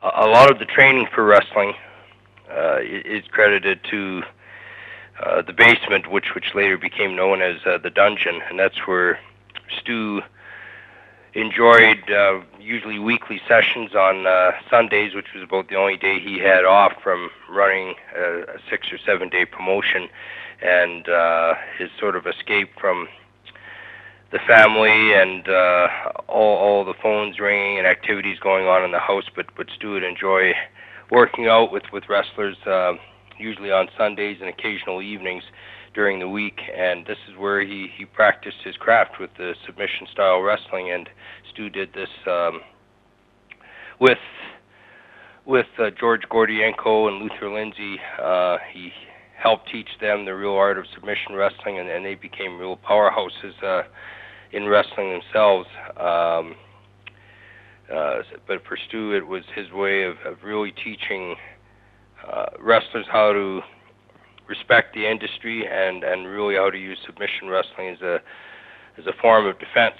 A lot of the training for wrestling is credited to the basement, which later became known as the dungeon, and that's where Stu enjoyed usually weekly sessions on Sundays, which was about the only day he had off from running a 6 or 7 day promotion, and his sort of escape from the family and all the phones ringing and activities going on in the house. But Stu would enjoy working out with wrestlers, usually on Sundays and occasional evenings during the week, and this is where he practiced his craft with the submission style wrestling. And Stu did this with George Gordienko and Luther Lindsay. He helped teach them the real art of submission wrestling, and they became real powerhouses in wrestling themselves. But for Stu, it was his way of really teaching wrestlers how to respect the industry and really how to use submission wrestling as a form of defense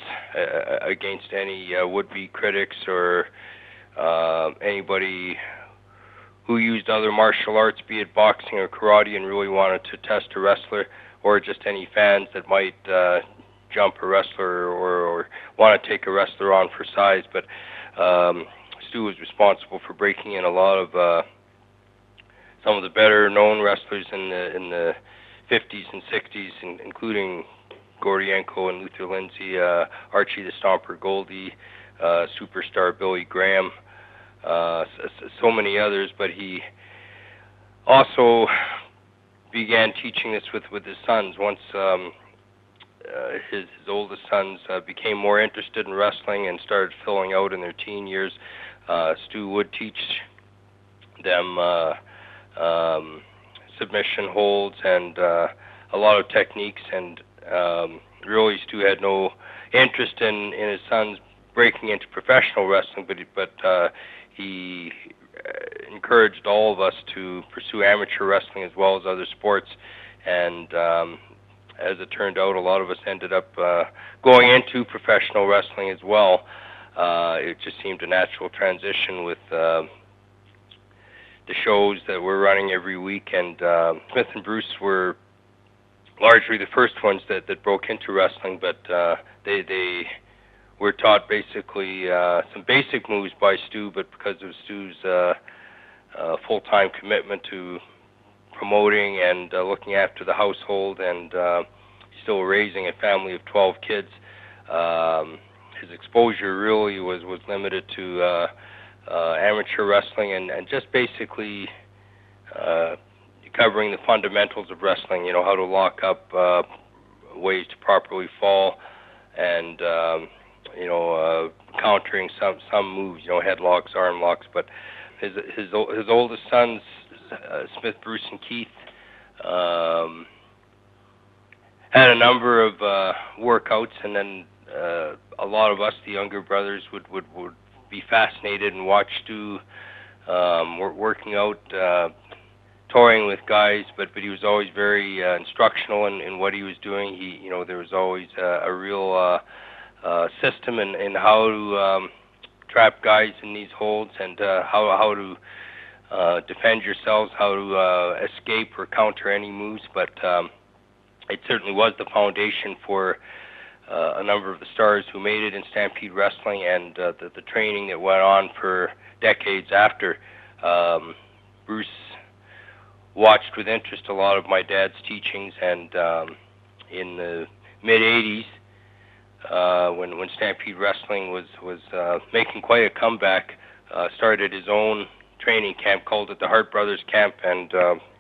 against any would-be critics or anybody who used other martial arts, be it boxing or karate, and really wanted to test a wrestler, or just any fans that might jump a wrestler or want to take a wrestler on for size. But Stu was responsible for breaking in a lot of some of the better-known wrestlers in the 50s and 60s, including Gordienko and Luther Lindsay, Archie the Stomper Goldie, superstar Billy Graham, so many others. But he also began teaching this with his sons. Once his oldest sons became more interested in wrestling and started filling out in their teen years, Stu would teach them submission holds and a lot of techniques, and really Stu had no interest in his sons breaking into professional wrestling, but he encouraged all of us to pursue amateur wrestling as well as other sports, and as it turned out, a lot of us ended up going into professional wrestling as well. It just seemed a natural transition with the shows that we're running every week, and Smith and Bruce were largely the first ones that broke into wrestling, but they were taught basically some basic moves by Stu, but because of Stu's full-time commitment to promoting and looking after the household and still raising a family of 12 kids, his exposure really was limited to amateur wrestling and just basically covering the fundamentals of wrestling, how to lock up, ways to properly fall, and countering some moves, headlocks, arm locks. But his oldest sons, Smith, Bruce, and Keith, had a number of workouts, and then a lot of us, the younger brothers, would be fascinated and watch Stu working out, touring with guys, but he was always very instructional in what he was doing. There was always a real system in how to trap guys in these holds, and how to defend yourselves, how to escape or counter any moves. But it certainly was the foundation for a number of the stars who made it in Stampede Wrestling, and the training that went on for decades after. Bruce watched with interest a lot of my dad's teachings, and in the mid-'80s, when Stampede Wrestling was making quite a comeback, started his own training camp, called it the Hart Brothers Camp, and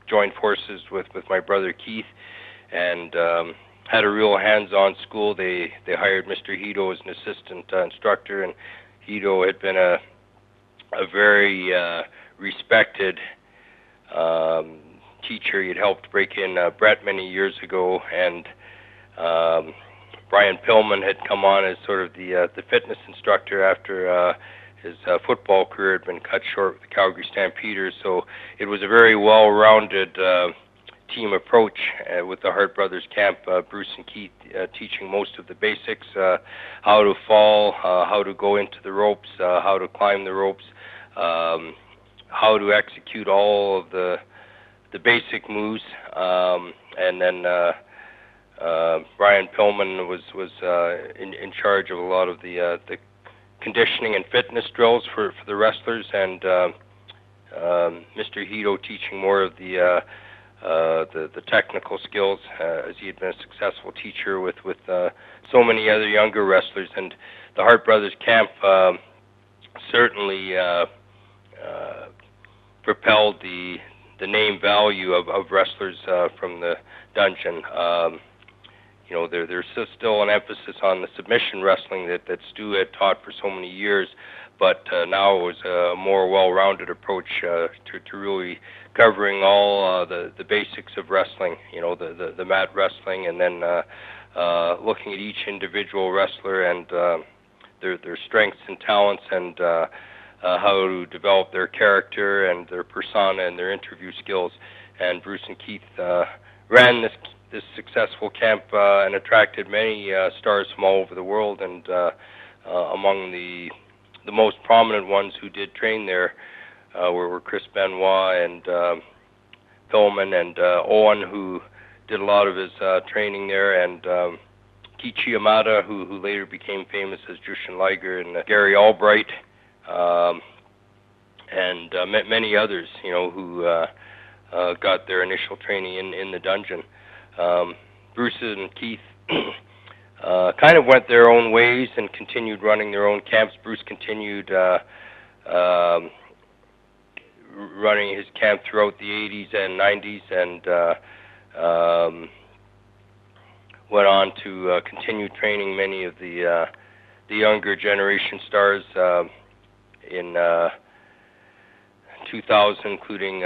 joined forces with my brother Keith, and had a real hands-on school. They hired Mr. Hito as an assistant instructor, and Hito had been a very respected teacher. He had helped break in Brett many years ago, and Brian Pillman had come on as sort of the fitness instructor after his football career had been cut short with the Calgary Stampeders. So it was a very well-rounded team approach with the Hart Brothers Camp. Bruce and Keith teaching most of the basics, how to fall, how to go into the ropes, how to climb the ropes, how to execute all of the basic moves, and then Brian Pillman was in charge of a lot of the conditioning and fitness drills for the wrestlers, and Mr. Hito teaching more of the technical skills, as he had been a successful teacher with so many other younger wrestlers. And the Hart Brothers camp certainly propelled the name value of wrestlers from the dungeon. You know, there's still an emphasis on the submission wrestling that Stu had taught for so many years, but now it was a more well-rounded approach to really covering all the basics of wrestling. You know, the mat wrestling, and then looking at each individual wrestler and their strengths and talents, and how to develop their character and their persona and their interview skills. And Bruce and Keith ran this successful camp and attracted many stars from all over the world. And among the most prominent ones who did train there were Chris Benoit and Pillman and Owen, who did a lot of his training there, and Kiichi Yamada, who later became famous as Jushin Liger, and Gary Albright, and many others, you know, who got their initial training in the dungeon. Bruce and Keith kind of went their own ways and continued running their own camps. Bruce continued running his camp throughout the 80s and 90s, and went on to continue training many of the younger generation stars in 2000, including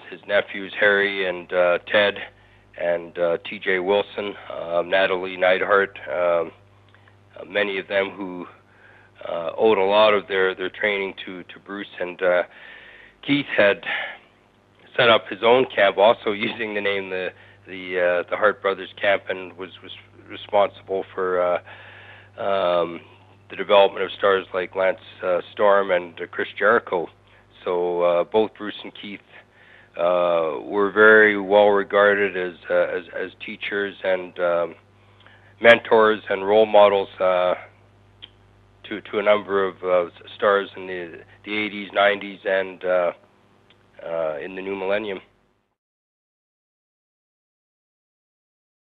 his nephews Harry and Ted, and T.J. Wilson, Natalie Neidhart, many of them who owed a lot of their training to Bruce. And Keith had set up his own camp, also using the name the Hart Brothers Camp, and was responsible for the development of stars like Lance Storm and Chris Jericho. So both Bruce and Keith were very well regarded as teachers and mentors and role models to a number of stars in the 80s, 90s, and in the new millennium.